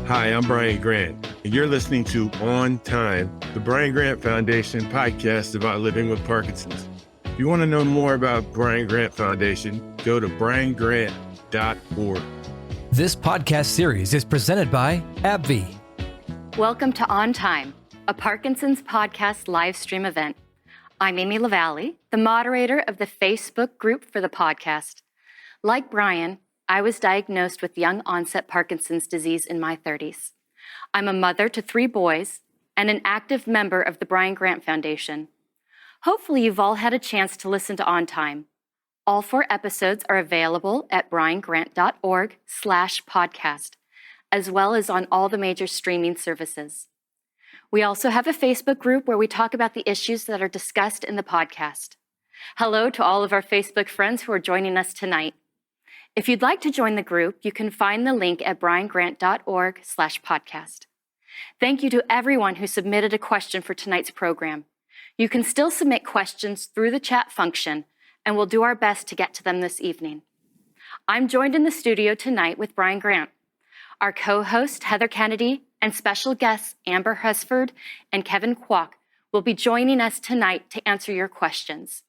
Hi, I'm Brian Grant, and you're listening to On Time, the Brian Grant Foundation podcast about living with Parkinson's. If you want to know more about Brian Grant Foundation, go to briangrant.org. This podcast series is presented by AbbVie. Welcome to On Time, a Parkinson's podcast live stream event. I'm Amy Lavallee, the moderator of the Facebook group for the podcast. Like Brian, I was diagnosed with young onset Parkinson's disease in my 30s. I'm a mother to 3 boys and an active member of the Brian Grant Foundation. Hopefully you've all had a chance to listen to On Time. All 4 episodes are available at briangrant.org/podcast, as well as on all the major streaming services. We also have a Facebook group where we talk about the issues that are discussed in the podcast. Hello to all of our Facebook friends who are joining us tonight. If you'd like to join the group, you can find the link at briangrant.org/podcast. Thank you to everyone who submitted a question for tonight's program. You can still submit questions through the chat function, and we'll do our best to get to them this evening. I'm joined in the studio tonight with Brian Grant. Our co-host, Heather Kennedy, and special guests, Amber Husford and Kevin Kwok, will be joining us tonight to answer your questions.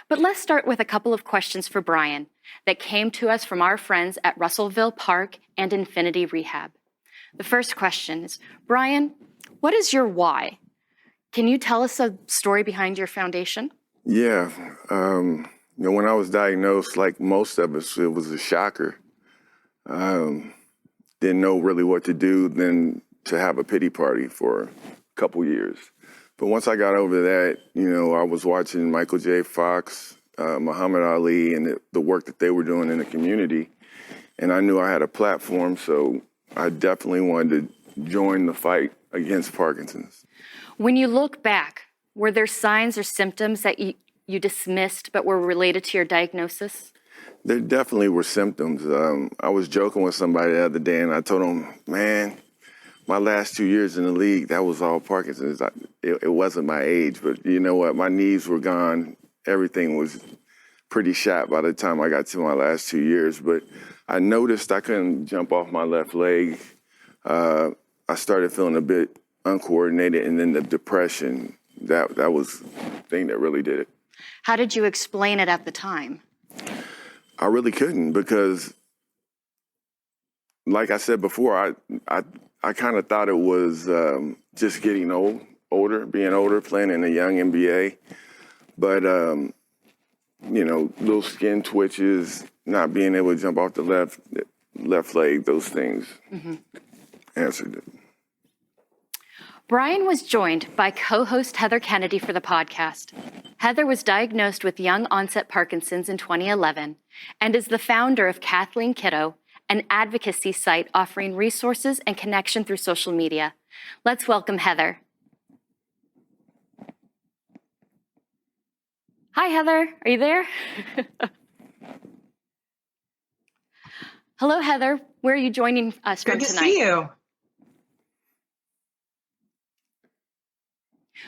But let's start with a couple of questions for Brian that came to us from our friends at Russellville Park and Infinity Rehab. The first question is, Brian, what is your why? Can you tell us a story behind your foundation? Yeah. When I was diagnosed, like most of us, it was a shocker. Didn't know really what to do than to have a pity party for a couple years. But once I got over that, I was watching Michael J. Fox, Muhammad Ali, and the work that they were doing in the community. And I knew I had a platform, so I definitely wanted to join the fight against Parkinson's. When you look back, were there signs or symptoms that you dismissed but were related to your diagnosis? There definitely were symptoms. I was joking with somebody the other day, and I told them, man, my last 2 years in the league, that was all Parkinson's. It wasn't my age, but you know what? My knees were gone. Everything was pretty shot by the time I got to my last 2 years. But I noticed I couldn't jump off my left leg. I started feeling a bit uncoordinated, and then the depression, that was the thing that really did it. How did you explain it at the time? I really couldn't because, like I said before, I kind of thought it was just getting older, being older, playing in a young NBA. But, little skin twitches, not being able to jump off the left leg, those things answered it. Brian was joined by co-host Heather Kennedy for the podcast. Heather was diagnosed with young onset Parkinson's in 2011 and is the founder of Kathleen Kiddo, an advocacy site offering resources and connection through social media. Let's welcome Heather. Hi, Heather. Are you there? Hello, Heather. Where are you joining us from tonight? Good to see you.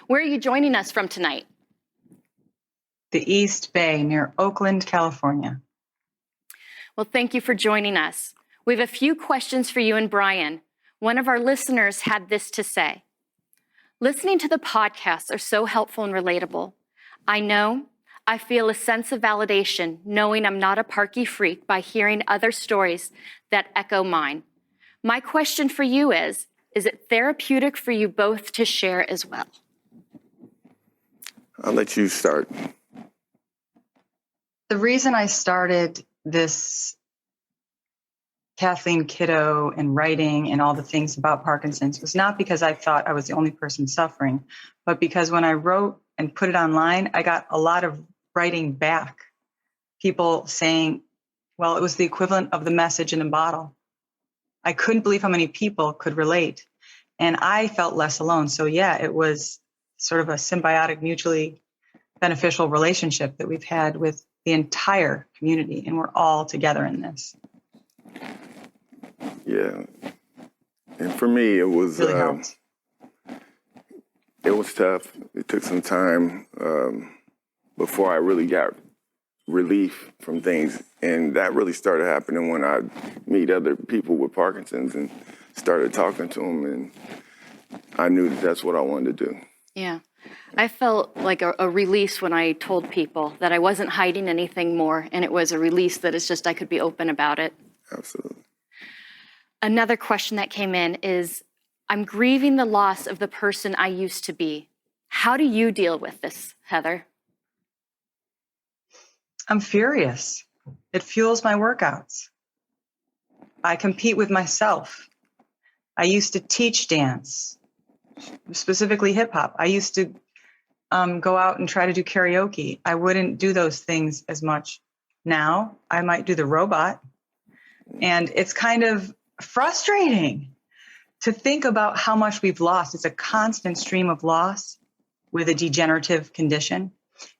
Where are you joining us from tonight? The East Bay near Oakland, California. Well, thank you for joining us. We have a few questions for you and Brian. One of our listeners had this to say. Listening to the podcasts are so helpful and relatable. I feel a sense of validation knowing I'm not a Parky freak by hearing other stories that echo mine. My question for you is it therapeutic for you both to share as well? I'll let you start. The reason I started this Kathleen Kiddo and writing and all the things about Parkinson's was not because I thought I was the only person suffering, but because when I wrote and put it online, I got a lot of writing back. People saying, well, it was the equivalent of the message in a bottle. I couldn't believe how many people could relate. And I felt less alone. So yeah, it was sort of a symbiotic, mutually beneficial relationship that we've had with the entire community. And we're all together in this. Yeah. And for me, it was really helped. It was tough. It took some time before I really got relief from things. And that really started happening when I meet other people with Parkinson's and started talking to him, and I knew that that's what I wanted to do. Yeah. I felt like a release when I told people that I wasn't hiding anything more, and it was a release that it's just I could be open about it. Absolutely. Another question that came in is, I'm grieving the loss of the person I used to be. How do you deal with this, Heather? I'm furious. It fuels my workouts. I compete with myself. I used to teach dance, specifically hip hop. I used to go out and try to do karaoke. I wouldn't do those things as much. Now I might do the robot. And it's kind of frustrating to think about how much we've lost. It's a constant stream of loss with a degenerative condition.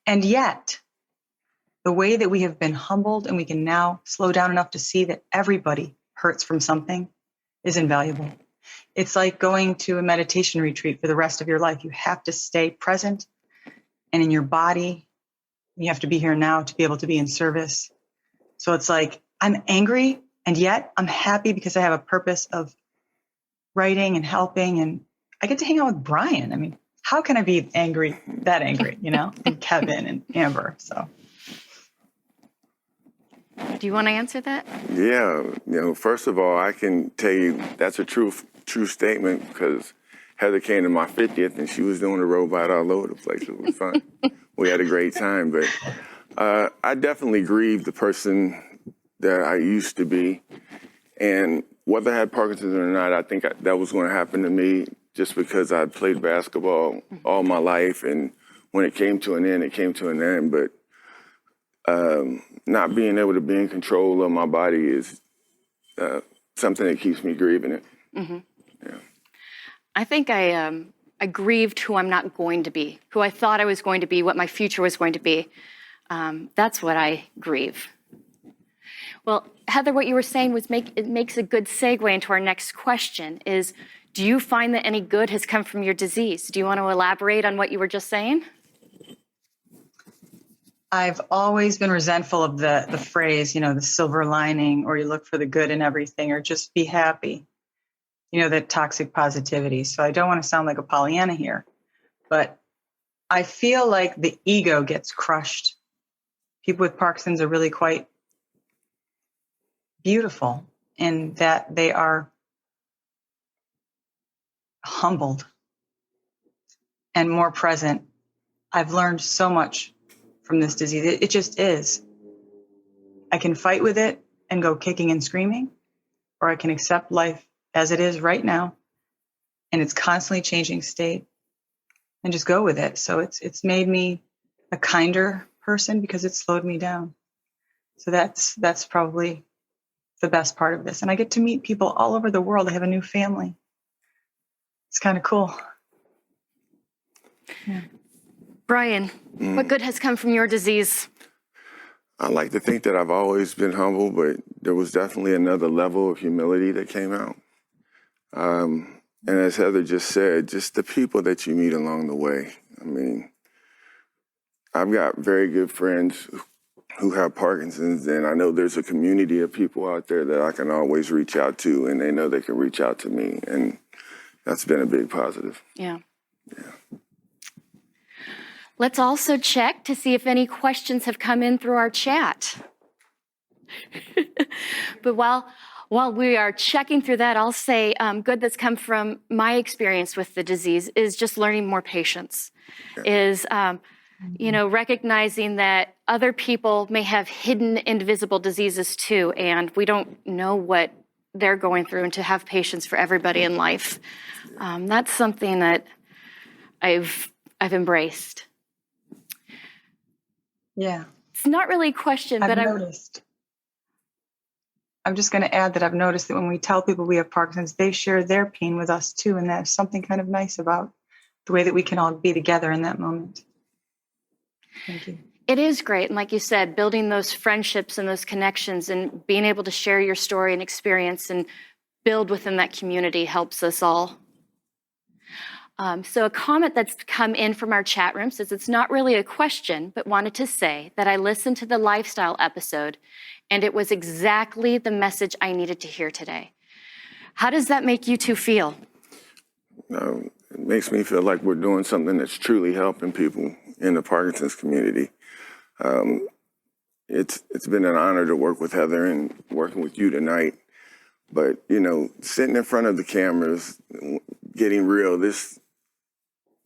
And yet, the way that we have been humbled and we can now slow down enough to see that everybody hurts from something is invaluable. It's like going to a meditation retreat for the rest of your life. You have to stay present and in your body. You have to be here now to be able to be in service. So it's like, I'm angry, and yet I'm happy because I have a purpose of writing and helping, and I get to hang out with Brian. I mean, how can I be angry, that angry, and Kevin and Amber, so. Do you want to answer that? Yeah, first of all, I can tell you that's a true statement, because Heather came to my 50th and she was doing the robot all over the place. It was fun. We had a great time, but I definitely grieved the person that I used to be. And whether I had Parkinson's or not, I think that was going to happen to me just because I played basketball all my life. And when it came to an end, it came to an end. But not being able to be in control of my body is something that keeps me grieving it. Mm-hmm. Yeah. I think I grieved who I'm not going to be, who I thought I was going to be, what my future was going to be. That's what I grieve. Well, Heather, what you were saying it makes a good segue into our next question is, do you find that any good has come from your disease? Do you want to elaborate on what you were just saying? I've always been resentful of the phrase, the silver lining, or you look for the good in everything, or just be happy, that toxic positivity. So I don't want to sound like a Pollyanna here, but I feel like the ego gets crushed. People with Parkinson's are really quite beautiful in that they are humbled and more present. I've learned so much from this disease. It just is. I can fight with it and go kicking and screaming, or I can accept life as it is right now, and it's constantly changing state, and just go with it. So it's made me a kinder person because it slowed me down. So that's probably the best part of this. And I get to meet people all over the world. I have a new family. It's kind of cool. Yeah. Brian, what good has come from your disease? I like to think that I've always been humble, but there was definitely another level of humility that came out. And as Heather just said, just the people that you meet along the way. I mean, I've got very good friends who have Parkinson's, and I know there's a community of people out there that I can always reach out to, and they know they can reach out to me, and that's been a big positive. Yeah. Let's also check to see if any questions have come in through our chat. But while we are checking through that, I'll say good that's come from my experience with the disease is just learning more patience, is recognizing that other people may have hidden invisible diseases too, and we don't know what they're going through, and to have patience for everybody in life. That's something that I've embraced. Yeah. It's not really a question, but I've noticed. I'm just going to add that I've noticed that when we tell people we have Parkinson's, they share their pain with us too. And there's something kind of nice about the way that we can all be together in that moment. Thank you. It is great. And like you said, building those friendships and those connections and being able to share your story and experience and build within that community helps us all. So a comment that's come in from our chat room says it's not really a question, but wanted to say that I listened to the lifestyle episode and it was exactly the message I needed to hear today. How does that make you two feel? It makes me feel like we're doing something that's truly helping people in the Parkinson's community. It's been an honor to work with Heather and working with you tonight. But, sitting in front of the cameras, getting real, my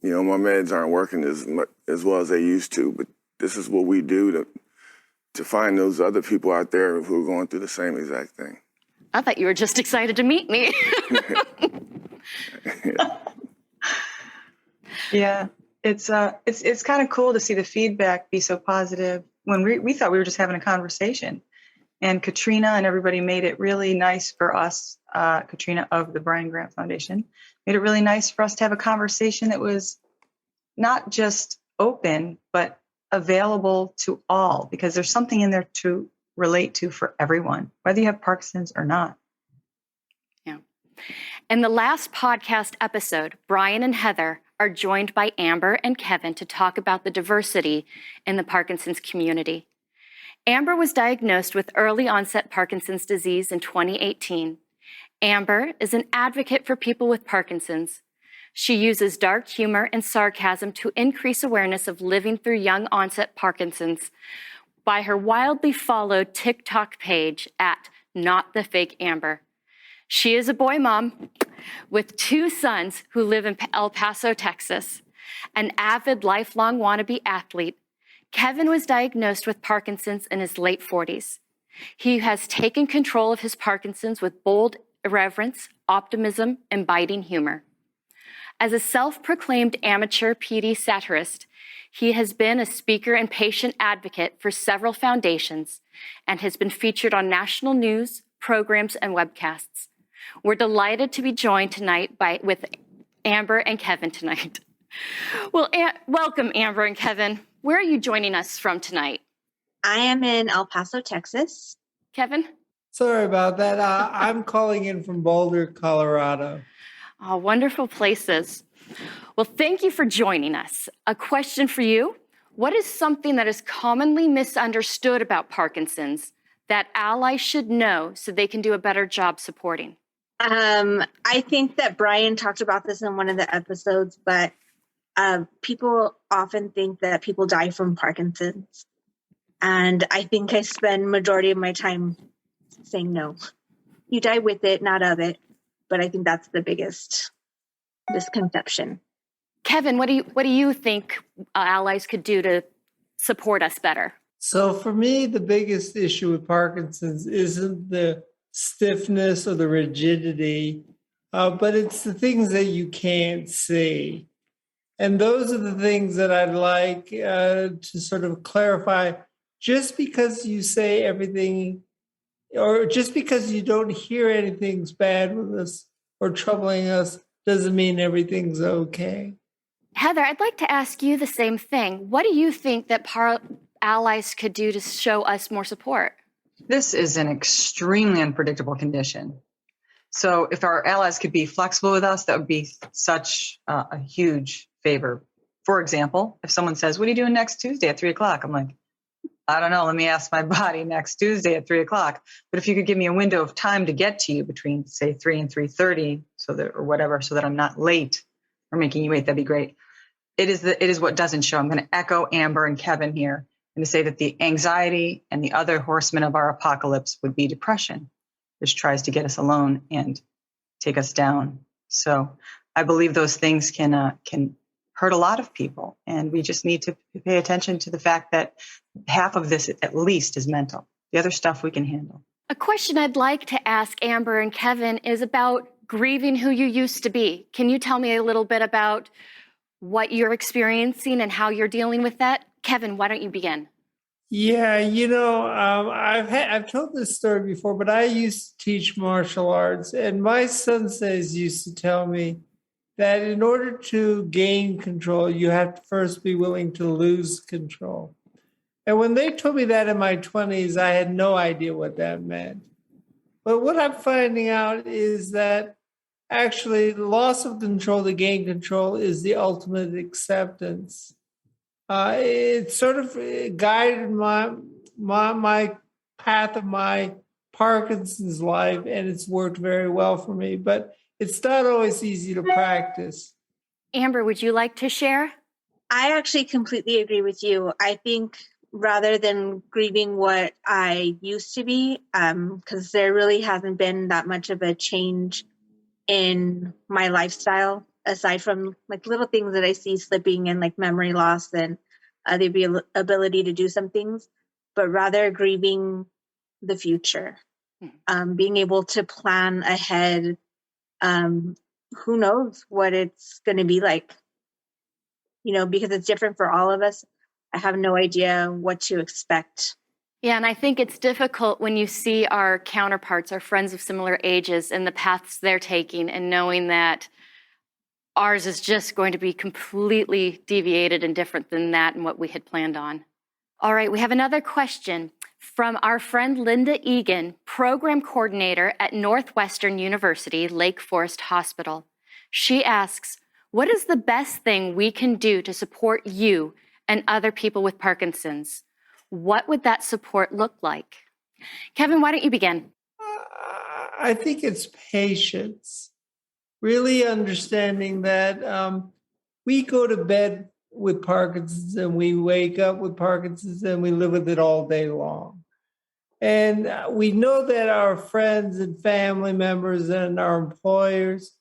meds aren't working as well as they used to, but this is what we do to find those other people out there who are going through the same exact thing. I thought you were just excited to meet me. Yeah, it's kind of cool to see the feedback be so positive when we thought we were just having a conversation. And Katrina and everybody made it really nice for us, Katrina of the Brian Grant Foundation, made it really nice for us to have a conversation that was not just open, but available to all, because there's something in there to relate to for everyone, whether you have Parkinson's or not. Yeah. In the last podcast episode, Brian and Heather are joined by Amber and Kevin to talk about the diversity in the Parkinson's community. Amber was diagnosed with early onset Parkinson's disease in 2018. Amber is an advocate for people with Parkinson's. She uses dark humor and sarcasm to increase awareness of living through young onset Parkinson's by her wildly followed TikTok page at Not the Fake Amber. She is a boy mom with 2 sons who live in El Paso, Texas, an avid lifelong wannabe athlete. Kevin was diagnosed with Parkinson's in his late 40s. He has taken control of his Parkinson's with bold irreverence, optimism, and biting humor. As a self-proclaimed amateur PD satirist, he has been a speaker and patient advocate for several foundations and has been featured on national news, programs, and webcasts. We're delighted to be joined tonight with Amber and Kevin tonight. Well, welcome, Amber and Kevin. Where are you joining us from tonight? I am in El Paso, Texas. Kevin? Sorry about that. I'm calling in from Boulder, Colorado. Oh, wonderful places. Well, thank you for joining us. A question for you. What is something that is commonly misunderstood about Parkinson's that allies should know so they can do a better job supporting? I think that Brian talked about this in one of the episodes, but people often think that people die from Parkinson's. And I think I spend majority of my time saying no. You die with it, not of it. But I think that's the biggest misconception. Kevin, what do you think allies could do to support us better? So for me, the biggest issue with Parkinson's isn't the stiffness or the rigidity, but it's the things that you can't see. And those are the things that I'd like to sort of clarify. Just because you say everything, or just because you don't hear anything's bad with us or troubling us, doesn't mean everything's okay. Heather, I'd like to ask you the same thing. What do you think that allies could do to show us more support? This is an extremely unpredictable condition. So if our allies could be flexible with us, that would be such a huge favor. For example, if someone says, what are you doing next Tuesday at 3:00? I'm like, I don't know. Let me ask my body next Tuesday at 3:00. But if you could give me a window of time to get to you between, say, 3 and 3:30, so that I'm not late or making you wait, that'd be great. It is what doesn't show. I'm going to echo Amber and Kevin here and to say that the anxiety and the other horsemen of our apocalypse would be depression, which tries to get us alone and take us down. So I believe those things can hurt a lot of people. And we just need to pay attention to the fact that half of this at least is mental. The other stuff we can handle. A question I'd like to ask Amber and Kevin is about grieving who you used to be. Can you tell me a little bit about what you're experiencing and how you're dealing with that? Kevin, why don't you begin? Yeah, I've told this story before, but I used to teach martial arts, and my senseis used to tell me that in order to gain control, you have to first be willing to lose control. And when they told me that in my 20s, I had no idea what that meant. But what I'm finding out is that actually loss of control to gain control is the ultimate acceptance. It sort of guided my path of my Parkinson's life, and it's worked very well for me, but it's not always easy to practice. Amber, would you like to share? I actually completely agree with you. I think rather than grieving what I used to be, because there really hasn't been that much of a change in my lifestyle, aside from like little things that I see slipping and like memory loss and the ability to do some things, but rather grieving the future, being able to plan ahead. Who knows what it's going to be like, because it's different for all of us. I have no idea what to expect. Yeah, and I think it's difficult when you see our counterparts, our friends of similar ages, and the paths they're taking, and knowing that ours is just going to be completely deviated and different than that and what we had planned on. All right, we have another question from our friend Linda Egan, program coordinator at Northwestern University Lake Forest Hospital. She asks, what is the best thing we can do to support you and other people with Parkinson's? What would that support look like? Kevin, why don't you begin? I think it's patience, really understanding that we go to bed with Parkinson's and we wake up with Parkinson's and we live with it all day long. And we know that our friends and family members and our employers,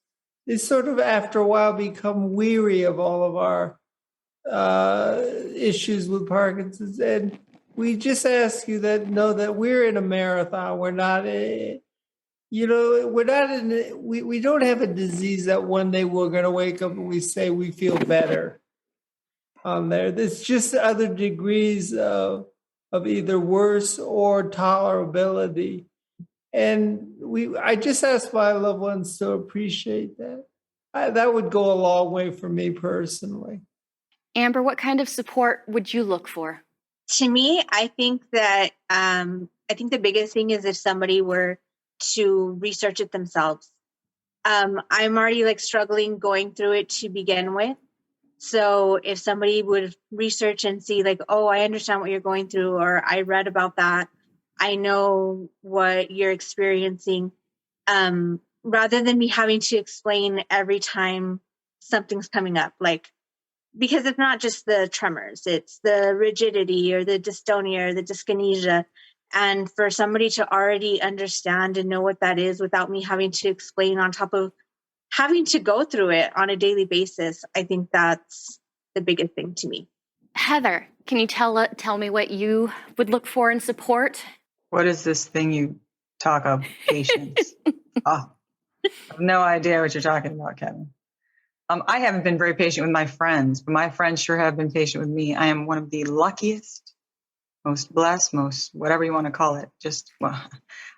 they sort of after a while become weary of all of our issues with Parkinson's. And we just ask you know that we're in a marathon. We're not, we don't have a disease that one day we're going to wake up and we say we feel better on there. There's just other degrees of either worse or tolerability. And I just ask my loved ones to appreciate that. That would go a long way for me personally. Amber, what kind of support would you look for? To me, I think that the biggest thing is if somebody were to research it themselves. I'm already struggling going through it to begin with. So if somebody would research and see oh, I understand what you're going through, or I read about that, I know what you're experiencing, rather than me having to explain every time something's coming up, because it's not just the tremors, it's the rigidity or the dystonia or the dyskinesia. And for somebody to already understand and know what that is without me having to explain on top of having to go through it on a daily basis, I think that's the biggest thing to me. Heather, can you tell me what you would look for in support? What is this thing you talk of? Patience. I have no idea what you're talking about, Kevin. I haven't been very patient with my friends, but my friends sure have been patient with me. I am one of the luckiest, most blessed, most whatever you want to call it.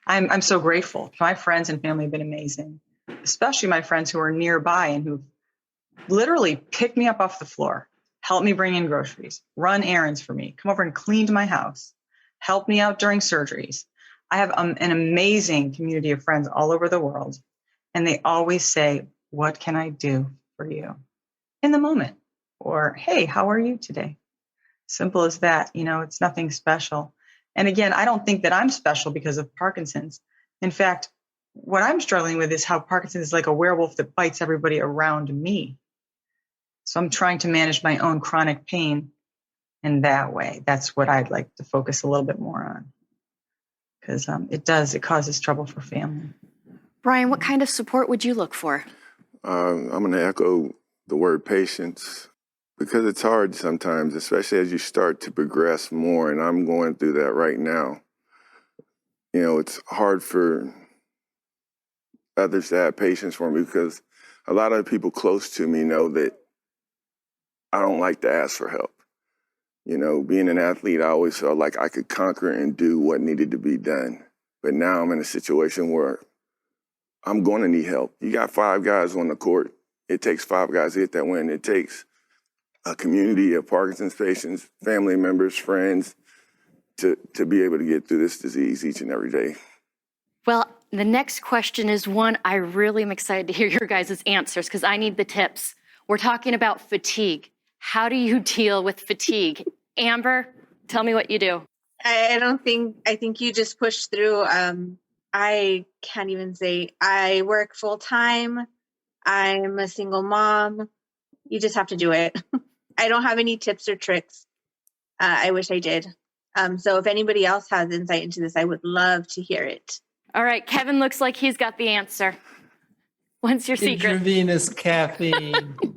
I'm so grateful. My friends and family have been amazing, especially my friends who are nearby and who've literally picked me up off the floor, helped me bring in groceries, run errands for me, come over and cleaned my house, helped me out during surgeries. I have an amazing community of friends all over the world, and they always say, what can I do for you in the moment? Or, hey, how are you today? Simple as that. It's nothing special. And again, I don't think that I'm special because of Parkinson's. In fact, what I'm struggling with is how Parkinson's is like a werewolf that bites everybody around me. So I'm trying to manage my own chronic pain in that way. That's what I'd like to focus a little bit more on, because it causes trouble for family. Brian, what kind of support would you look for? I'm going to echo the word patience, because it's hard sometimes, especially as you start to progress more. And I'm going through that right now. It's hard for others to have patience for me, because a lot of people close to me know that I don't like to ask for help. Being an athlete, I always felt like I could conquer and do what needed to be done. But now I'm in a situation where I'm going to need help. You got 5 guys on the court. It takes 5 guys to get that win. It takes a community of Parkinson's patients, family members, friends, to be able to get through this disease each and every day. Well, the next question is one I really am excited to hear your guys' answers, because I need the tips. We're talking about fatigue. How do you deal with fatigue? Amber, tell me what you do. I think you just push through. I can't even say. I work full time. I'm a single mom. You just have to do it. I don't have any tips or tricks. I wish I did. So if anybody else has insight into this, I would love to hear it. All right, Kevin looks like he's got the answer. What's your secret? Intravenous caffeine.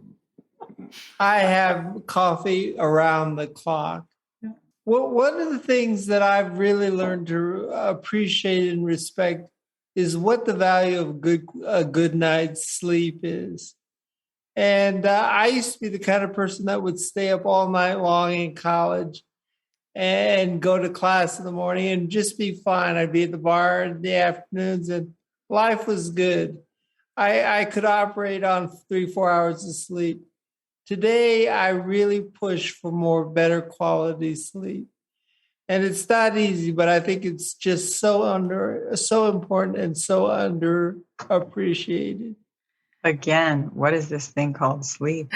I have coffee around the clock. One of the things that I've really learned to appreciate and respect is what the value of a good night's sleep is. And I used to be the kind of person that would stay up all night long in college and go to class in the morning and just be fine. I'd be at the bar in the afternoons, and life was good. I could operate on 3-4 hours of sleep. Today, I really push for better quality sleep. And it's not easy, but I think it's just so important and so underappreciated. Again, what is this thing called sleep?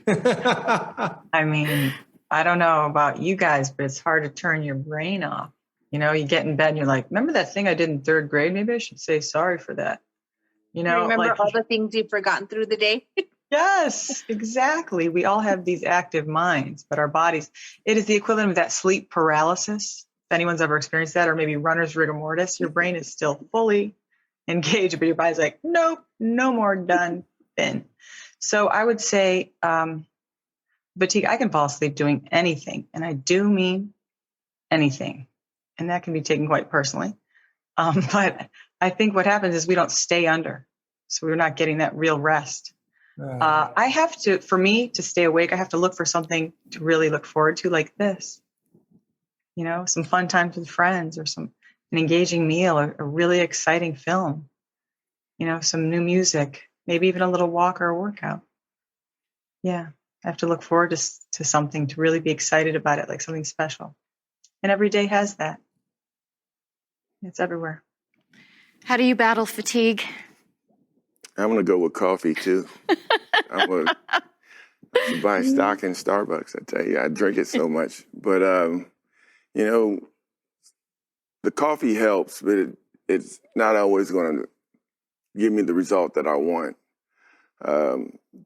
I mean, I don't know about you guys, but it's hard to turn your brain off. You know, you get in bed and you're like, remember that thing I did in 3rd grade? Maybe I should say sorry for that. You know, remember all the things you've forgotten through the day? Yes, exactly. We all have these active minds, but our bodies, it is the equivalent of that sleep paralysis. If anyone's ever experienced that, or maybe runner's rigor mortis, your brain is still fully engaged, but your body's like, nope, no more, done, fin. So I would say fatigue, I can fall asleep doing anything, and I do mean anything. And that can be taken quite personally. But I think what happens is we don't stay under. So we're not getting that real rest. I have to, for me to stay awake, I have to look for something to really look forward to, like this, you know, some fun times with friends, or an engaging meal, or a really exciting film, you know, some new music, maybe even a little walk or a workout. Yeah. I have to look forward to something, to really be excited about it, like something special. And every day has that. It's everywhere. How do you battle fatigue? I'm going to go with coffee, too. I'm going to buy stock in Starbucks, I tell you. I drink it so much. But, you know, the coffee helps, but it's not always going to give me the result that I want.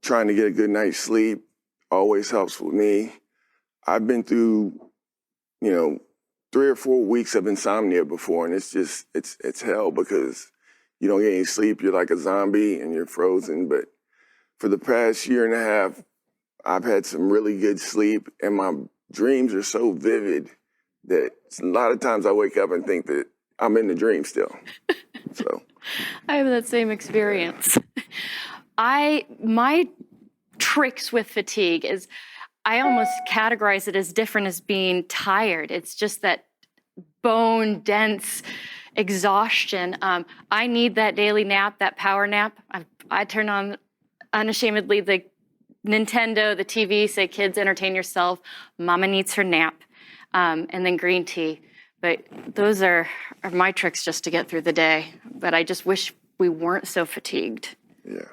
Trying to get a good night's sleep always helps with me. I've been through, 3 or 4 weeks of insomnia before, and it's hell because you don't get any sleep. You're like a zombie and you're frozen. But for the past year and a half, I've had some really good sleep, and my dreams are so vivid that a lot of times I wake up and think that I'm in the dream still. So I have that same experience. My tricks with fatigue is I almost categorize it as different as being tired. It's just that bone dense exhaustion. I need that daily nap, that power nap. I turn on unashamedly the Nintendo, the TV, say, kids, entertain yourself. Mama needs her nap, and then green tea. But those are my tricks just to get through the day. But I just wish we weren't so fatigued. yeah.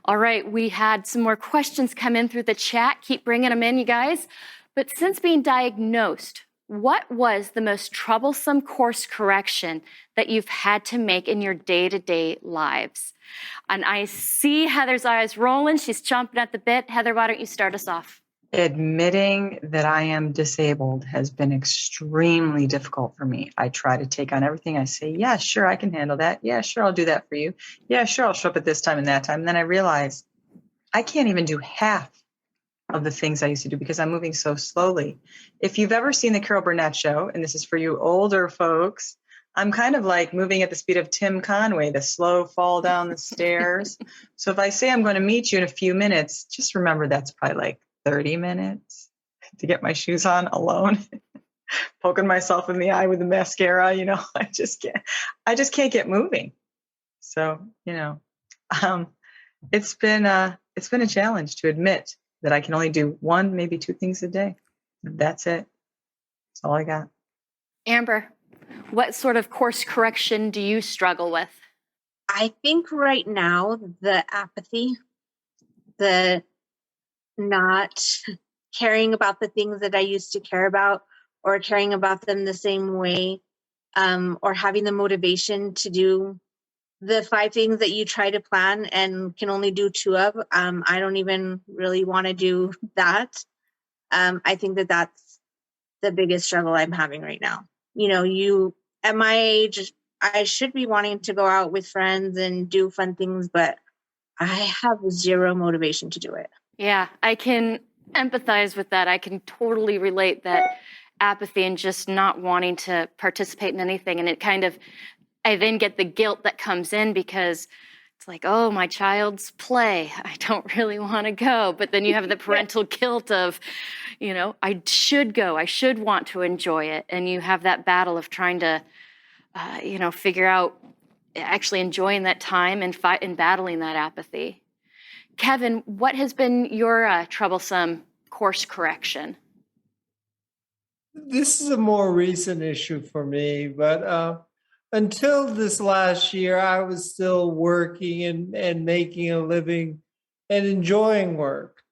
All right, we had some more questions come in through the chat. Keep bringing them in, you guys. But since being diagnosed, what was the most troublesome course correction that you've had to make in your day-to-day lives? And I see Heather's eyes rolling. She's chomping at the bit. Heather, why don't you start us off? Admitting that I am disabled has been extremely difficult for me. I try to take on everything. I say, yeah, sure, I can handle that. Yeah, sure, I'll do that for you. Yeah, sure, I'll show up at this time and that time. And then I realize I can't even do half of the things I used to do because I'm moving so slowly. If you've ever seen the Carol Burnett show, and this is for you older folks, I'm kind of like moving at the speed of Tim Conway, the slow fall down the stairs. So if I say I'm going to meet you in a few minutes, just remember that's probably like 30 minutes to get my shoes on alone, poking myself in the eye with the mascara, I just can't get moving. So, it's been a challenge to admit that I can only do 1, maybe 2 things a day. That's it. That's all I got. Amber, what sort of course correction do you struggle with? I think right now, the apathy, the not caring about the things that I used to care about or caring about them the same way or having the motivation to do the 5 things that you try to plan and can only do 2 of. I don't even really want to do that. I think that that's the biggest struggle I'm having right now. You know, you at my age, I should be wanting to go out with friends and do fun things, but I have 0 motivation to do it. Yeah, I can empathize with that. I can totally relate that apathy and just not wanting to participate in anything. And it kind of, I then get the guilt that comes in because it's like, oh, my child's play. I don't really want to go. But then you have the parental guilt of, you know, I should go. I should want to enjoy it. And you have that battle of trying to, you know, figure out actually enjoying that time and fight and battling that apathy. Kevin, what has been your troublesome course correction? This is a more recent issue for me, but until this last year, I was still working and making a living and enjoying work.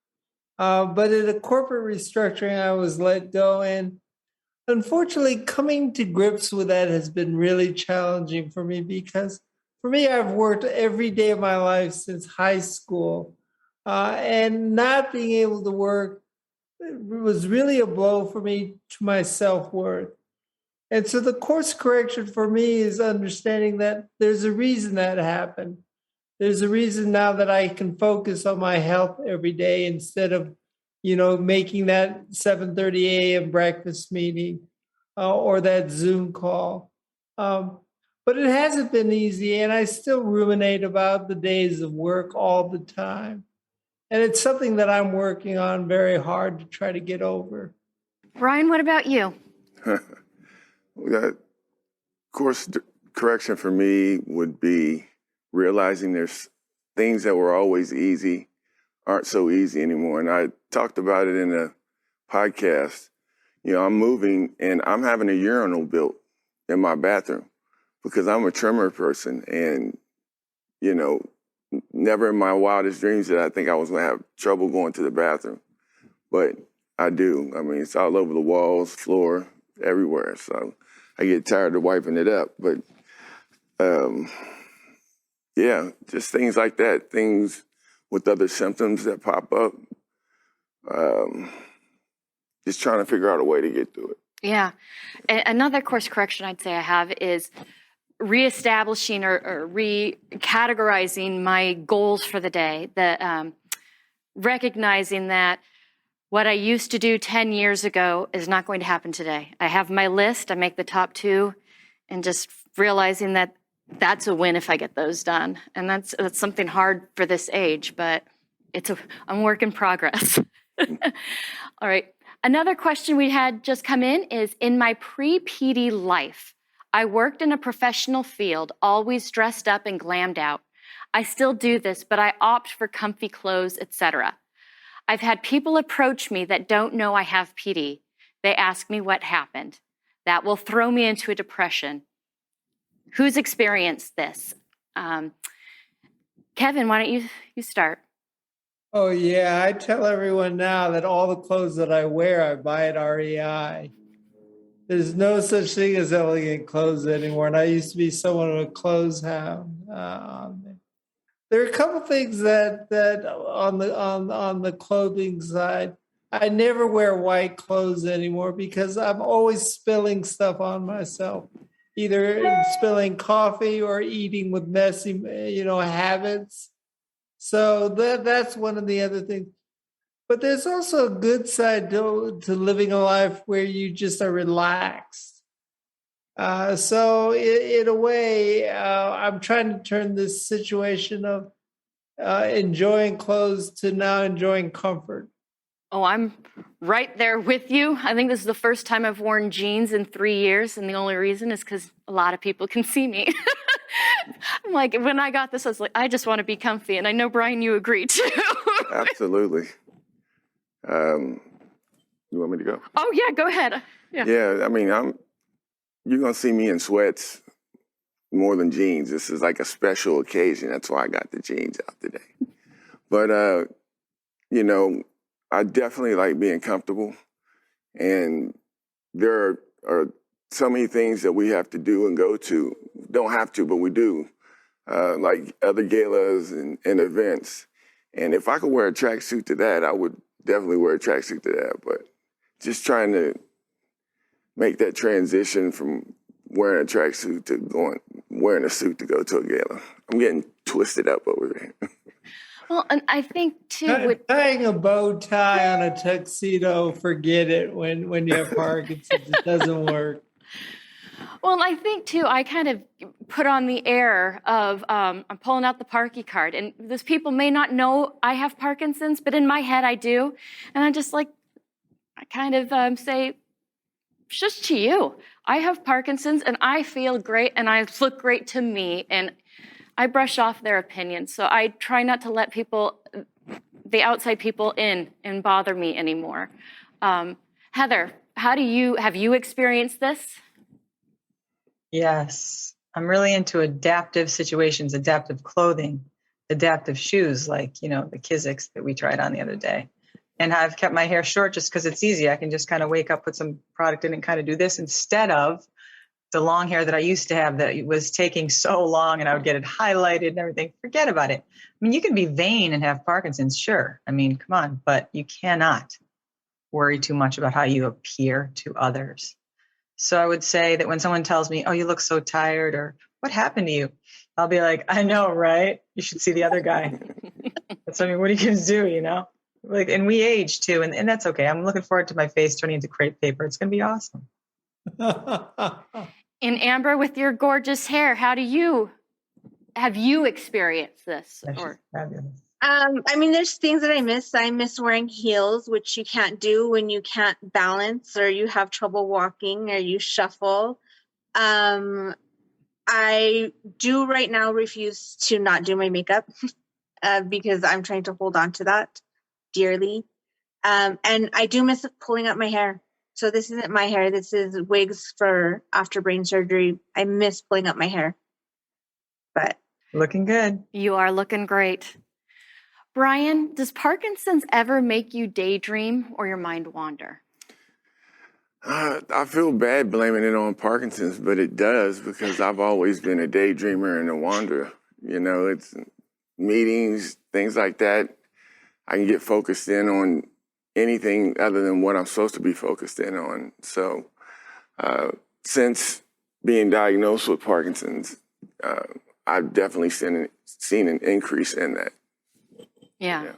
But in a corporate restructuring, I was let go. And unfortunately, coming to grips with that has been really challenging for me because for me, I've worked every day of my life since high school. And not being able to work was really a blow for me to my self-worth. And so the course correction for me is understanding that there's a reason that happened. There's a reason now that I can focus on my health every day instead of, you know, making that 7:30 a.m. breakfast meeting or that Zoom call. But it hasn't been easy, and I still ruminate about the days of work all the time. And it's something that I'm working on very hard to try to get over. Brian, what about you? That course correction for me would be realizing there's things that were always easy aren't so easy anymore. And I talked about it in a podcast. You know, I'm moving and I'm having a urinal built in my bathroom because I'm a trimmer person. And, you know, never in my wildest dreams did I think I was going to have trouble going to the bathroom. But I do. I mean, it's all over the walls, floor, everywhere. So I get tired of wiping it up. But, yeah, just things like that, things with other symptoms that pop up. Just trying to figure out a way to get through it. Yeah. Another course correction I'd say I have is reestablishing or recategorizing my goals for the day, recognizing that what I used to do 10 years ago is not going to happen today. I have my list, I make the top 2, and just realizing that that's a win if I get those done. And that's something hard for this age, but I'm a work in progress. All right. Another question we had just come in my pre-PD life, I worked in a professional field, always dressed up and glammed out. I still do this, but I opt for comfy clothes, etc. I've had people approach me that don't know I have PD. They ask me what happened. That will throw me into a depression. Who's experienced this? Kevin, why don't you start? Oh, yeah. I tell everyone now that all the clothes that I wear, I buy at REI. There's no such thing as elegant clothes anymore. And I used to be someone with a clothes hound. There are a couple things that on the clothing side, I never wear white clothes anymore because I'm always spilling stuff on myself, either spilling coffee or eating with messy, habits. So that's one of the other things. But there's also a good side to living a life where you just are relaxed. So in a way, I'm trying to turn this situation of enjoying clothes to now enjoying comfort. Oh, I'm right there with you. I think this is the first time I've worn jeans in 3 years, and the only reason is because a lot of people can see me. I'm like, when I got this, I was like, I just want to be comfy, and I know, Brian, you agree too. Absolutely. You want me to go? Oh, yeah, go ahead. Yeah, I mean, you're going to see me in sweats more than jeans. This is like a special occasion. That's why I got the jeans out today. But, I definitely like being comfortable. And there are so many things that we have to do and go to. Don't have to, but we do. Like other galas and events. And if I could wear a tracksuit to that, I would definitely wear a tracksuit to that. But just trying to make that transition from wearing a tracksuit to wearing a suit to go to a gala. I'm getting twisted up over there. Well, and I think too, Tying a bow tie on a tuxedo, forget it. When you have Parkinson's, it doesn't work. well, I think too, I kind of put on the air of I'm pulling out the Parky card, and those people may not know I have Parkinson's, but in my head I do, and I'm just like, I kind of say, just to you, I have Parkinson's, and I feel great, and I look great to me, and I brush off their opinions. So I try not to let people, the outside people in and bother me anymore. Heather, have you experienced this? Yes. I'm really into adaptive situations, adaptive clothing, adaptive shoes, like, the Kizik's that we tried on the other day. And I've kept my hair short just because it's easy. I can just kind of wake up, put some product in and kind of do this instead of the long hair that I used to have that was taking so long and I would get it highlighted and everything. Forget about it. I mean, you can be vain and have Parkinson's, sure. I mean, come on, but you cannot worry too much about how you appear to others. So I would say that when someone tells me, oh, you look so tired, or what happened to you? I'll be like, I know, right? You should see the other guy. What are you going to do, Like, and we age too, and that's okay. I'm looking forward to my face turning into crepe paper. It's going to be awesome. And Amber, with your gorgeous hair, have you experienced this? Or? Fabulous. I mean, there's things that I miss. I miss wearing heels, which you can't do when you can't balance or you have trouble walking or you shuffle. I do right now refuse to not do my makeup because I'm trying to hold on to that dearly. And I do miss pulling up my hair. So this isn't my hair. This is wigs for after brain surgery. I miss pulling up my hair. But looking good. You are looking great. Brian, does Parkinson's ever make you daydream or your mind wander? I feel bad blaming it on Parkinson's, but it does because I've always been a daydreamer and a wanderer. It's meetings, things like that. I can get focused in on anything other than what I'm supposed to be focused in on. So since being diagnosed with Parkinson's, I've definitely seen an increase in that. Yeah.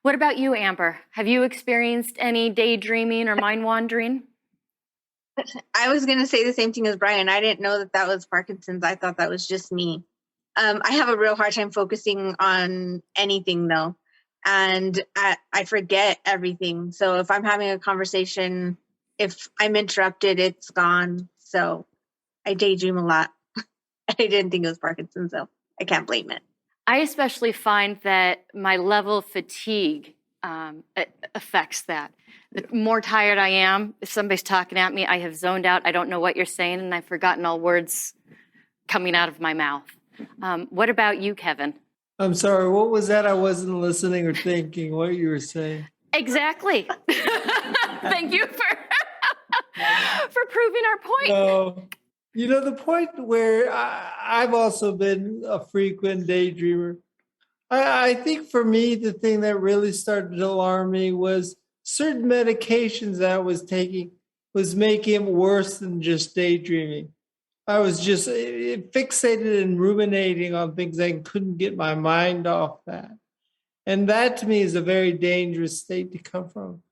What about you, Amber? Have you experienced any daydreaming or mind wandering? I was going to say the same thing as Brian. I didn't know that was Parkinson's. I thought that was just me. I have a real hard time focusing on anything, though. And I forget everything. So if I'm having a conversation, if I'm interrupted, it's gone. So I daydream a lot. I didn't think it was Parkinson's, so I can't blame it. I especially find that my level of fatigue affects that. The more tired I am, if somebody's talking at me, I have zoned out. I don't know what you're saying, and I've forgotten all words coming out of my mouth. What about you, Kevin? I'm sorry, what was that? I wasn't listening or thinking what you were saying. Exactly. Thank you for proving our point. No. The point where I've also been a frequent daydreamer. I think for me, the thing that really started to alarm me was certain medications that I was taking was making it worse than just daydreaming. I was just fixated and ruminating on things and couldn't get my mind off that. And that to me is a very dangerous state to come from.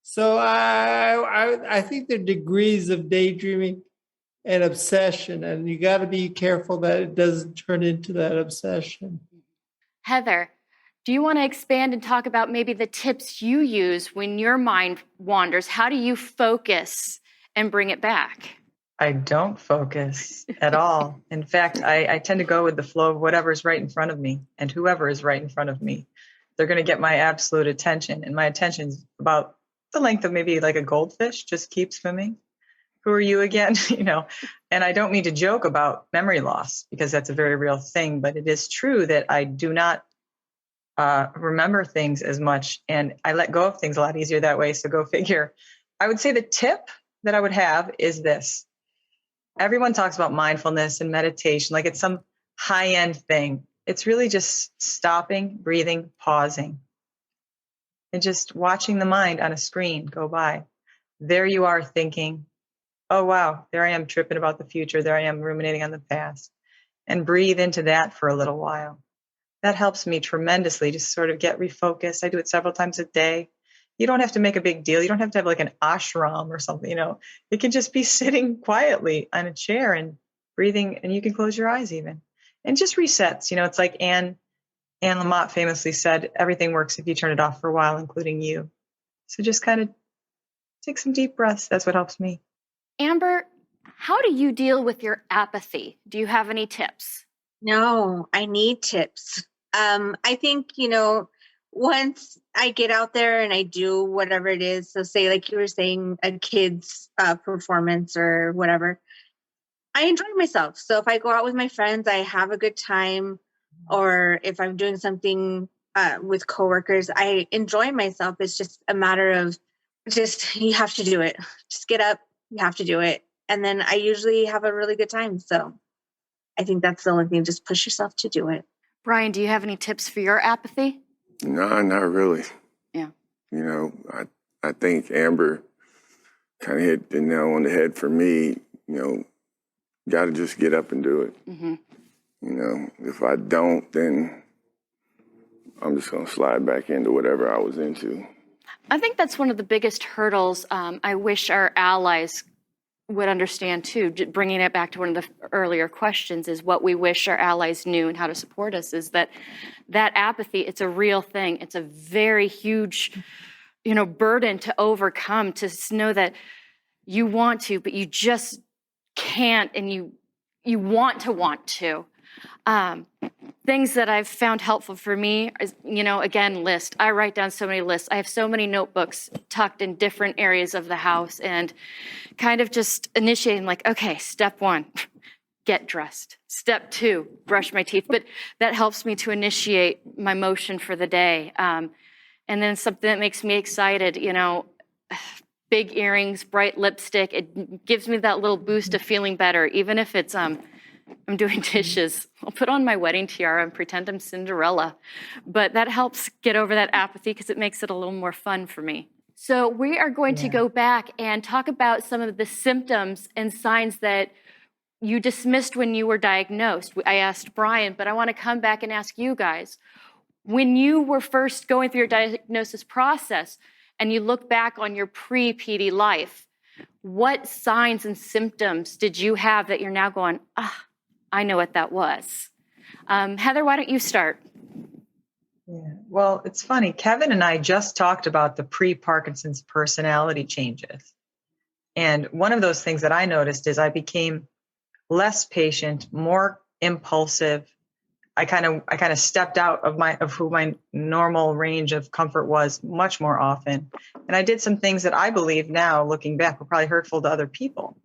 So I think there are degrees of daydreaming and obsession, and you got to be careful that it doesn't turn into that obsession. Heather, do you want to expand and talk about maybe the tips you use when your mind wanders? How do you focus and bring it back? I don't focus at all. In fact, I tend to go with the flow of whatever's right in front of me, and whoever is right in front of me. They're going to get my absolute attention, and my attention's about the length of maybe like a goldfish, just keep swimming. Who are you again? And I don't mean to joke about memory loss because that's a very real thing, but it is true that I do not remember things as much, and I let go of things a lot easier that way. So go figure. I would say the tip that I would have is this. Everyone talks about mindfulness and meditation like it's some high-end thing. It's really just stopping, breathing, pausing, and just watching the mind on a screen go by. There you are thinking, oh, wow, there I am tripping about the future. There I am ruminating on the past. And breathe into that for a little while. That helps me tremendously to sort of get refocused. I do it several times a day. You don't have to make a big deal. You don't have to have like an ashram or something, It can just be sitting quietly on a chair and breathing, and you can close your eyes even. And just resets. It's like Anne Lamott famously said, everything works if you turn it off for a while, including you. So just kind of take some deep breaths. That's what helps me. Amber, how do you deal with your apathy? Do you have any tips? No, I need tips. I think, once I get out there and I do whatever it is, so say like you were saying, a kid's performance or whatever, I enjoy myself. So if I go out with my friends, I have a good time, or if I'm doing something with coworkers, I enjoy myself. It's just a matter of you have to do it. Just get up, you have to do it. And then I usually have a really good time. So I think that's the only thing, just push yourself to do it. Brian, do you have any tips for your apathy? No, not really. Yeah. I think Amber kind of hit the nail on the head for me. Got to just get up and do it. Mm-hmm. If I don't, then I'm just going to slide back into whatever I was into. I think that's one of the biggest hurdles I wish our allies would understand too. Bringing it back to one of the earlier questions is what we wish our allies knew and how to support us is that apathy, it's a real thing. It's a very huge, burden to overcome, to know that you want to, but you just can't, and you want to. Things that I've found helpful for me is, again, list. I write down so many lists. I have so many notebooks tucked in different areas of the house, and kind of just initiating like, okay, step 1, get dressed. Step 2, brush my teeth. But that helps me to initiate my motion for the day. And then something that makes me excited, big earrings, bright lipstick. It gives me that little boost of feeling better, even if it's I'm doing dishes. I'll put on my wedding tiara and pretend I'm Cinderella. But that helps get over that apathy because it makes it a little more fun for me. So we are going to go back and talk about some of the symptoms and signs that you dismissed when you were diagnosed. I asked Brian, but I want to come back and ask you guys. When you were first going through your diagnosis process and you look back on your pre-PD life, what signs and symptoms did you have that you're now going, I know what that was? Heather, why don't you start? Yeah. Well, it's funny. Kevin and I just talked about the pre-Parkinson's personality changes. And one of those things that I noticed is I became less patient, more impulsive. I kind of stepped out of who my normal range of comfort was much more often. And I did some things that I believe now, looking back, were probably hurtful to other people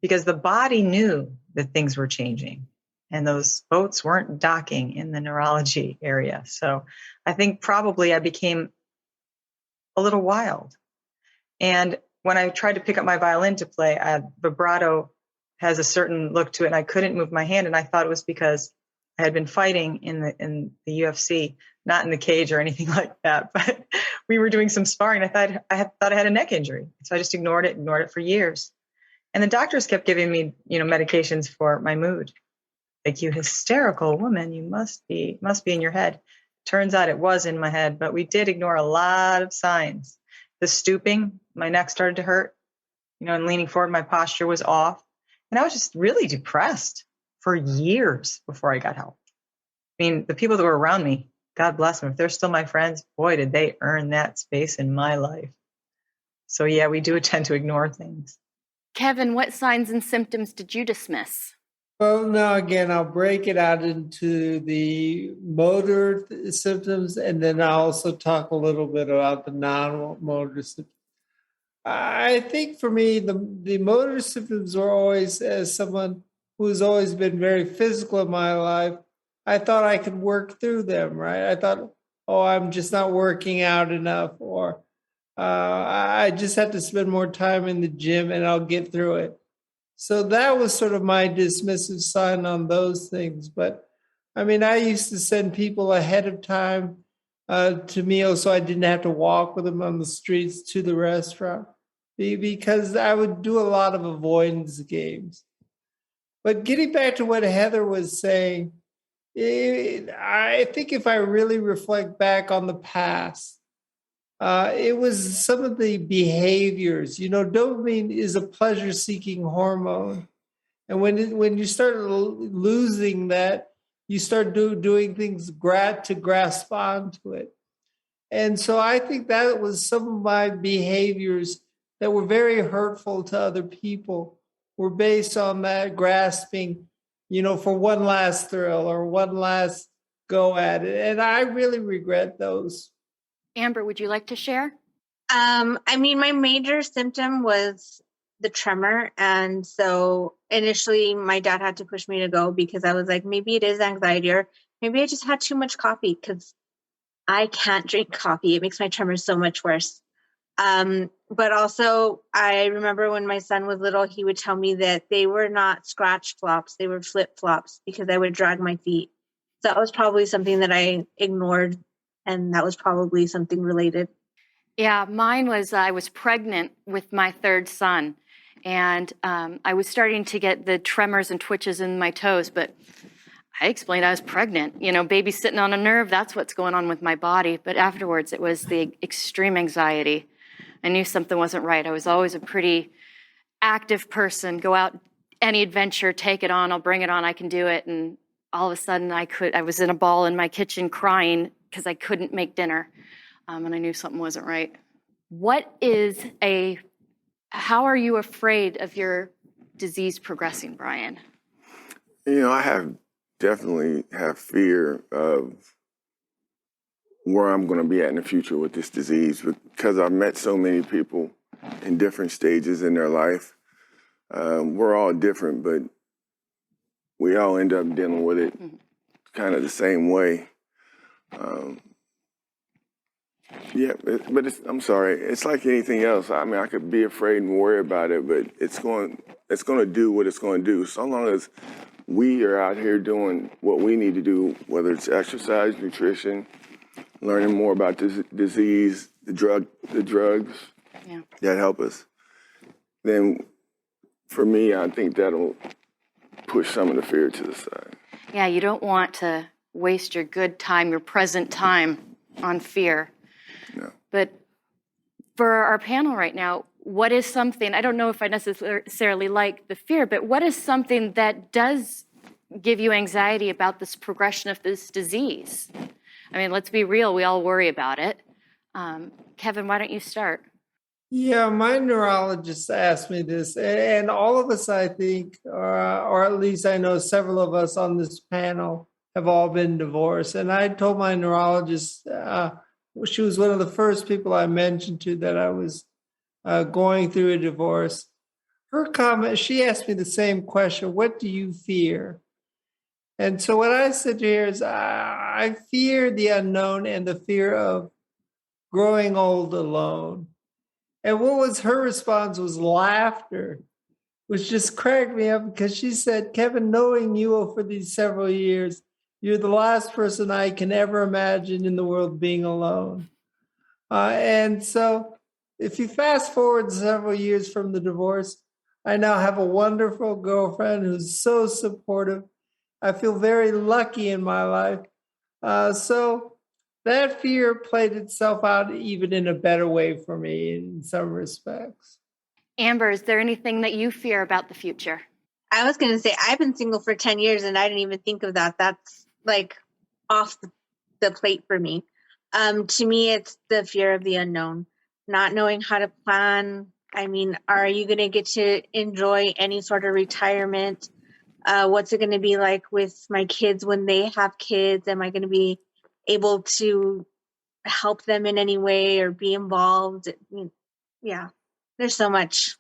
because the body knew that things were changing. And those boats weren't docking in the neurology area. So I think probably I became a little wild. And when I tried to pick up my violin to play, vibrato has a certain look to it, and I couldn't move my hand. And I thought it was because I had been fighting in the UFC, not in the cage or anything like that. But we were doing some sparring. I thought I had a neck injury. So I just ignored it for years. And the doctors kept giving me, medications for my mood. Like, you hysterical woman, you must be in your head. Turns out it was in my head, but we did ignore a lot of signs. The stooping, my neck started to hurt, and leaning forward, my posture was off. And I was just really depressed for years before I got help. I mean, the people that were around me, God bless them, if they're still my friends, boy, did they earn that space in my life. So yeah, we do tend to ignore things. Kevin, what signs and symptoms did you dismiss? Well, now again, I'll break it out into the motor symptoms, and then I'll also talk a little bit about the non-motor symptoms. I think for me, the motor symptoms were always, as someone who's always been very physical in my life, I thought I could work through them, right? I thought, I'm just not working out enough, or I just have to spend more time in the gym and I'll get through it. So that was sort of my dismissive sign on those things. But I mean, I used to send people ahead of time to meals so I didn't have to walk with them on the streets to the restaurant because I would do a lot of avoidance games. But getting back to what Heather was saying, I think if I really reflect back on the past, it was some of the behaviors. Dopamine is a pleasure-seeking hormone, and when you start losing that, you start doing things to grasp onto it. And so I think that was some of my behaviors that were very hurtful to other people were based on that grasping, for one last thrill or one last go at it. And I really regret those. Amber, would you like to share? I mean, my major symptom was the tremor. And so initially my dad had to push me to go because I was like, maybe it is anxiety or maybe I just had too much coffee because I can't drink coffee. It makes my tremors so much worse. But also I remember when my son was little, he would tell me that they were not scratch flops. They were flip flops because I would drag my feet. So that was probably something that I ignored. And that was probably something related. Yeah, mine was I was pregnant with my third son, and I was starting to get the tremors and twitches in my toes, but I explained I was pregnant. Baby sitting on a nerve, that's what's going on with my body. But afterwards, it was the extreme anxiety. I knew something wasn't right. I was always a pretty active person, go out any adventure, take it on, I'll bring it on, I can do it. And all of a sudden, I was in a ball in my kitchen crying because I couldn't make dinner, and I knew something wasn't right. How are you afraid of your disease progressing, Brian? I definitely have fear of where I'm going to be at in the future with this disease because I've met so many people in different stages in their life. We're all different, but we all end up dealing with it kind of the same way. I'm sorry. It's like anything else. I mean, I could be afraid and worry about it, but it's going to do what it's going to do. So long as we are out here doing what we need to do, whether it's exercise, nutrition, learning more about this disease, the drugs that help us, then for me, I think that'll push some of the fear to the side. Yeah, you don't want to waste your good time, your present time on fear. No. But for our panel right now, what is something, I don't know if I necessarily like the fear, but what is something that does give you anxiety about this progression of this disease? I mean, let's be real, we all worry about it. Kevin, why don't you start? Yeah, my neurologist asked me this, and all of us, I think, or at least I know several of us on this panel have all been divorced. And I told my neurologist, she was one of the first people I mentioned to that I was going through a divorce. Her comment, she asked me the same question, what do you fear? And so what I said to her is, I fear the unknown and the fear of growing old alone. And what was her response was laughter, which just cracked me up because she said, Kevin, knowing you for these several years, you're the last person I can ever imagine in the world being alone. And so if you fast forward several years from the divorce, I now have a wonderful girlfriend who's so supportive. I feel very lucky in my life. So that fear played itself out even in a better way for me in some respects. Amber, is there anything that you fear about the future? I was going to say, I've been single for 10 years and I didn't even think of that. That's like off the plate for me. To me, it's the fear of the unknown, not knowing how to plan. I mean, are you going to get to enjoy any sort of retirement? What's it going to be like with my kids when they have kids? Am I going to be able to help them in any way or be involved? Yeah, there's so much.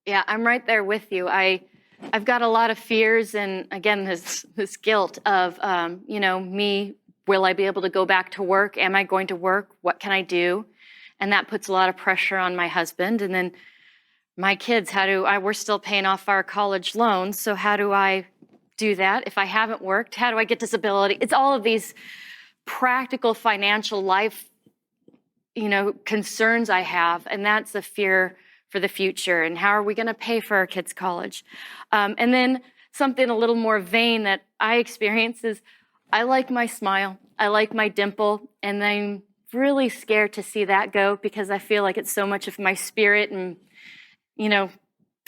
Yeah, I'm right there with you. I've got a lot of fears, and again, this guilt of, me, will I be able to go back to work? Am I going to work? What can I do? And that puts a lot of pressure on my husband. And then my kids, we're still paying off our college loans. So how do I do that? If I haven't worked, how do I get disability? It's all of these practical financial life, concerns I have. And that's a fear for the future. And how are we going to pay for our kids' college? And then something a little more vain that I experience is I like my smile. I like my dimple. And I'm really scared to see that go because I feel like it's so much of my spirit and,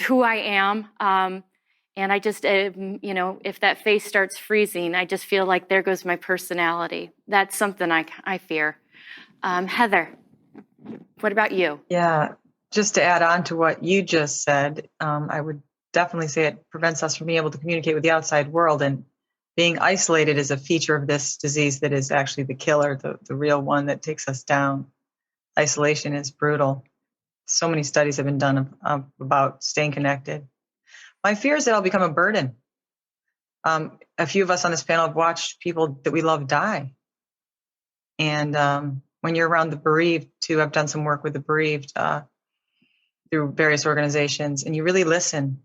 who I am. And I just, if that face starts freezing, I just feel like there goes my personality. That's something I fear. Heather, what about you? Yeah, just to add on to what you just said, I would definitely say it prevents us from being able to communicate with the outside world. And being isolated is a feature of this disease that is actually the killer, the real one that takes us down. Isolation is brutal. So many studies have been done about staying connected. My fear is that I'll become a burden. A few of us on this panel have watched people that we love die. And when you're around the bereaved, too, I've done some work with the bereaved through various organizations, and you really listen.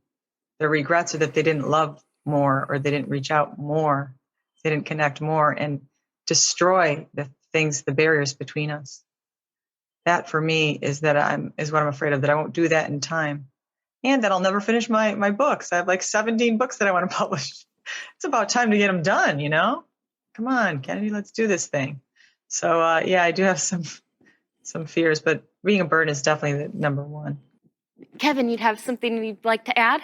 Their regrets are that they didn't love more, or they didn't reach out more, they didn't connect more, and destroy the barriers between us. That for me is what I'm afraid of, that I won't do that in time. And that I'll never finish my books. I have like 17 books that I want to publish. It's about time to get them done, Come on, Kennedy, let's do this thing. So, I do have some fears, but being a burden is definitely the number one. Kevin, you'd have something you'd like to add?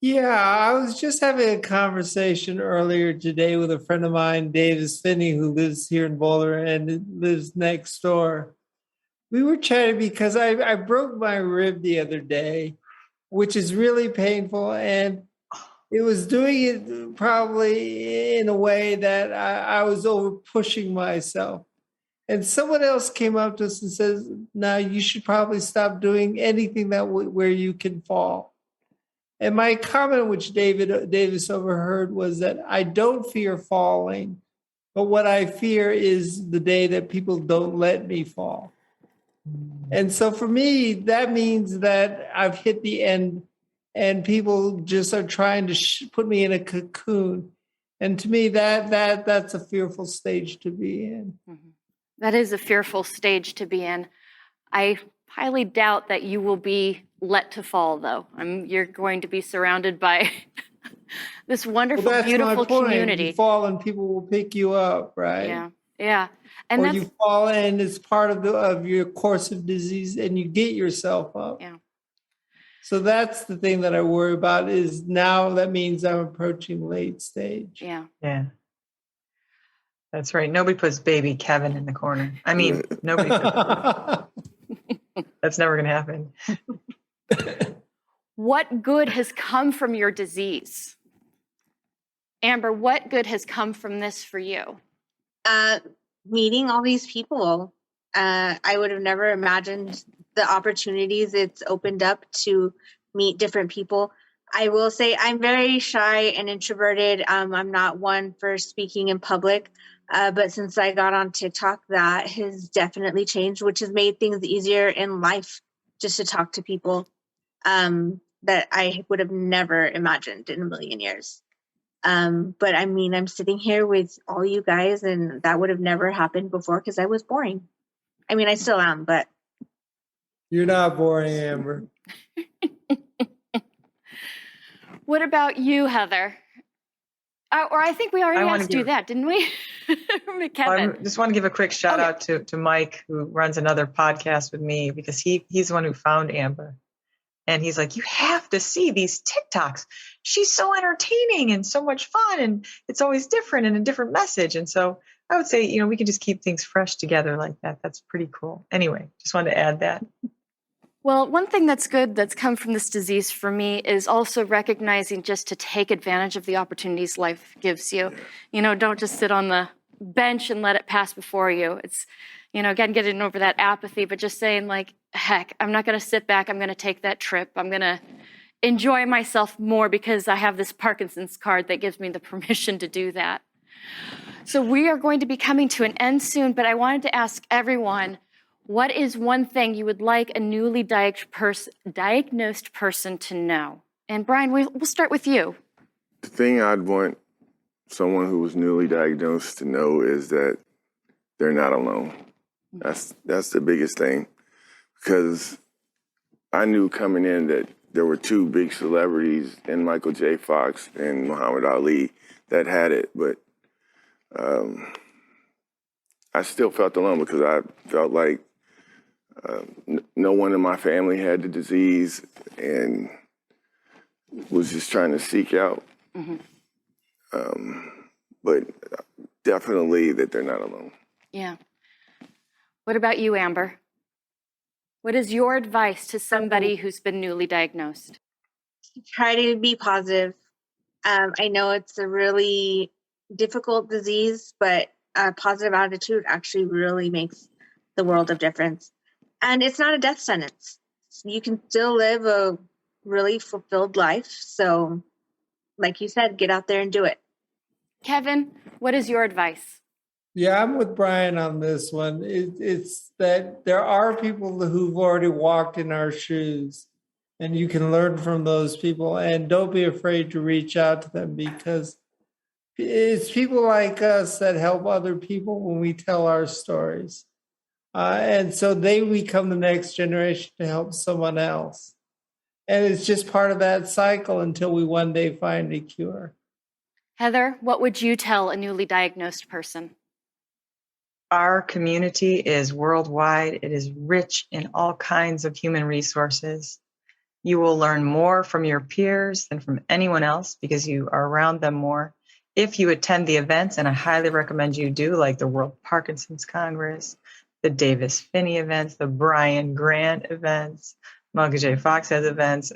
Yeah, I was just having a conversation earlier today with a friend of mine, Davis Finney, who lives here in Boulder and lives next door. We were chatting because I broke my rib the other day, which is really painful. And it was doing it probably in a way that I was over pushing myself. And someone else came up to us and says, "Now you should probably stop doing anything where you can fall." And my comment, which Davis overheard, was that I don't fear falling, but what I fear is the day that people don't let me fall. And so for me, that means that I've hit the end and people just are trying to put me in a cocoon. And to me, that's a fearful stage to be in. Mm-hmm. That is a fearful stage to be in. I highly doubt that you will be let to fall, though. You're going to be surrounded by this wonderful, beautiful community. You fall and people will pick you up, right? Yeah. And you fall and it's part of your course of disease and you get yourself up. Yeah. So that's the thing that I worry about is now that means I'm approaching late stage. Yeah. Yeah. That's right. Nobody puts baby Kevin in the corner. I mean, nobody. That's never going to happen. What good has come from your disease? Amber, what good has come from this for you? Meeting all these people. I would have never imagined the opportunities it's opened up to meet different people. I will say I'm very shy and introverted. I'm not one for speaking in public. But since I got on TikTok, that has definitely changed, which has made things easier in life just to talk to people that I would have never imagined in a million years. But I mean, I'm sitting here with all you guys, and that would have never happened before because I was boring. I mean, I still am, but. You're not boring, Amber. What about you, Heather? Or I think we already asked you that, didn't we? Kevin. I just want to give a quick shout out to Mike, who runs another podcast with me, because he's the one who found Amber. And he's like, you have to see these TikToks. She's so entertaining and so much fun. And it's always different and a different message. And so I would say, we can just keep things fresh together like that. That's pretty cool. Anyway, just wanted to add that. Well, one thing that's good that's come from this disease for me is also recognizing just to take advantage of the opportunities life gives you. Don't just sit on the bench and let it pass before you. It's, again, getting over that apathy, but just saying like, heck, I'm not going to sit back. I'm going to take that trip. I'm going to enjoy myself more because I have this Parkinson's card that gives me the permission to do that. So we are going to be coming to an end soon, but I wanted to ask everyone, What is one thing you would like a newly diagnosed person to know? And Brian, we'll start with you. The thing I'd want someone who was newly diagnosed to know is that they're not alone. That's the biggest thing, because I knew coming in that there were two big celebrities in Michael J. Fox and Muhammad Ali that had it, but I still felt alone because I felt like no one in my family had the disease and was just trying to seek out. But definitely that they're not alone. Yeah. What about you, Amber? What is your advice to somebody who's been newly diagnosed? Try to be positive. I know it's a really difficult disease, but a positive attitude actually really makes the world of difference. And it's not a death sentence. You can still live a really fulfilled life. So, like you said, get out there and do it. Kevin, what is your advice? Yeah, I'm with Brian on this one. It's that there are people who've already walked in our shoes, and you can learn from those people. And don't be afraid to reach out to them, because it's people like us that help other people when we tell our stories. And so they become the next generation to help someone else. And it's just part of that cycle until we one day find a cure. Heather, what would you tell a newly diagnosed person? Our community is worldwide. It is rich in all kinds of human resources. You will learn more from your peers than from anyone else because you are around them more. If you attend the events, and I highly recommend you do, like the World Parkinson's Congress, the Davis Finney events, the Brian Grant events, Michael J. Fox has events,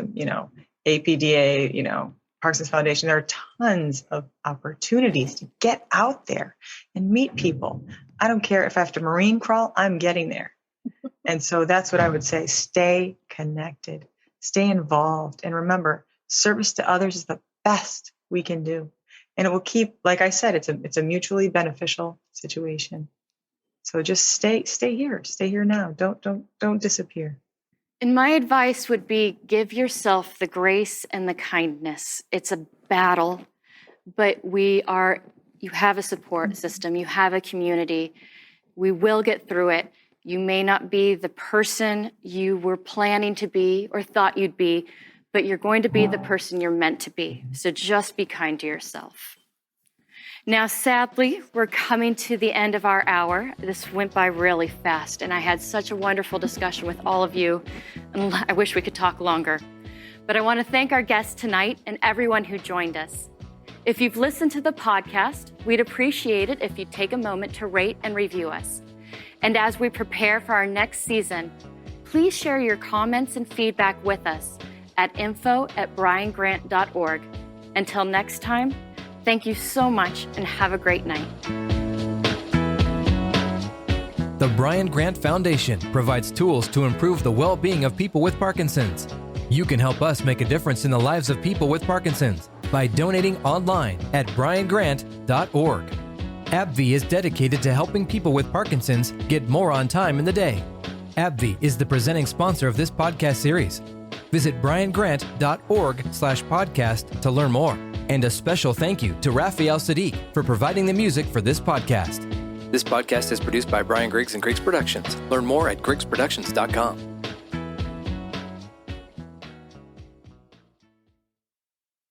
APDA, Parkinson's Foundation. There are tons of opportunities to get out there and meet people. I don't care if I have to marine crawl, I'm getting there. And so that's what I would say. Stay connected, stay involved. And remember, service to others is the best we can do. And it will keep, like I said, it's a mutually beneficial situation. So just stay here now. Don't disappear. And my advice would be give yourself the grace and the kindness. It's a battle, but you have a support system, you have a community. We will get through it. You may not be the person you were planning to be or thought you'd be, but you're going to be the person you're meant to be. So just be kind to yourself. Now, sadly, we're coming to the end of our hour. This went by really fast, and I had such a wonderful discussion with all of you, and I wish we could talk longer. But I want to thank our guests tonight and everyone who joined us. If you've listened to the podcast, we'd appreciate it if you'd take a moment to rate and review us. And as we prepare for our next season, please share your comments and feedback with us at info@briangrant.org. Until next time, thank you so much and have a great night. The Brian Grant Foundation provides tools to improve the well-being of people with Parkinson's. You can help us make a difference in the lives of people with Parkinson's by donating online at briangrant.org. AbbVie is dedicated to helping people with Parkinson's get more on time in the day. AbbVie is the presenting sponsor of this podcast series. Visit briangrant.org/podcast to learn more. And a special thank you to Raphael Sadiq for providing the music for this podcast. This podcast is produced by Brian Griggs and Griggs Productions. Learn more at griggsproductions.com.